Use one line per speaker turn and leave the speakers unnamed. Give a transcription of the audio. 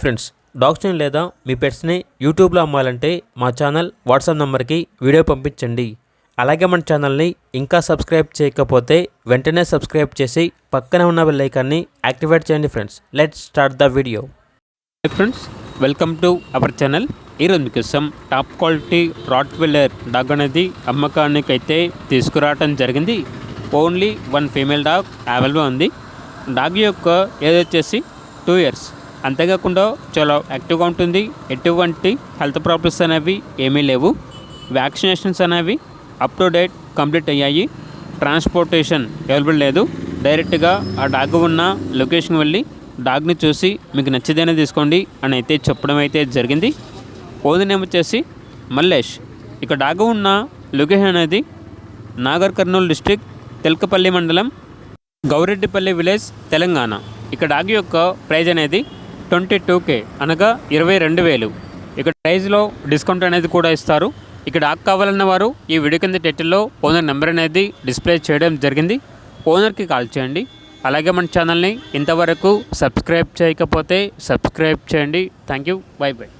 Friends, డాగ్స్ని లేదా మీ పెట్స్ని యూట్యూబ్లో అమ్మాలంటే మా ఛానల్ వాట్సాప్ నెంబర్కి వీడియో పంపించండి. అలాగే మన ఛానల్ని ఇంకా సబ్స్క్రైబ్ చేయకపోతే వెంటనే సబ్స్క్రైబ్ చేసి పక్కనే ఉన్న బెల్ ఐకాన్ని యాక్టివేట్ చేయండి. Friends, let's start the video. Friends, welcome to our channel. ఈరోజు మీకోసం టాప్ క్వాలిటీ రాట్వీలర్ డాగ్ అనేది అమ్మకానికి అయితే తీసుకురావడం జరిగింది. Only one female dog available ఉంది. డాగ్ యొక్క ఏజ్ వచ్చేసి 2 years. అంతేకాకుండా చాలా యాక్టివ్గా ఉంటుంది. ఎటువంటి హెల్త్ ప్రాబ్లమ్స్ అనేవి ఏమీ లేవు. వ్యాక్సినేషన్స్ అనేవి అప్ టు డేట్ కంప్లీట్ అయ్యాయి. ట్రాన్స్పోర్టేషన్ అవైలబుల్ లేదు. డైరెక్ట్గా ఆ డాగ్ ఉన్న లొకేషన్ వెళ్ళి డాగ్ని చూసి మీకు నచ్చితేనే తీసుకోండి అని అయితే చెప్పడం అయితే జరిగింది. ఓనర్ నేమ్ వచ్చేసి మల్లేష్. ఇక డాగ్ ఉన్న లొకేషన్ అనేది నాగర్ కర్నూలు డిస్ట్రిక్ట్, తెల్కపల్లి మండలం, గౌరెడ్డిపల్లి విలేజ్, తెలంగాణ. ఇక డాగ్ యొక్క ప్రైజ్ అనేది 22K, అనగా 22,000. ఇక్కడ ప్రైజ్లో డిస్కౌంట్ అనేది కూడా ఇస్తారు. ఇక్కడ డాగ్ కావాలన్న వారు ఈ వీడియో కింద టైటిల్లో ఓనర్ నెంబర్ అనేది డిస్ప్లే చేయడం జరిగింది. ఓనర్కి కాల్ చేయండి. అలాగే మన ఛానల్ని ఇంతవరకు సబ్స్క్రైబ్ చేయకపోతే సబ్స్క్రైబ్ చేయండి. Thank you. By by.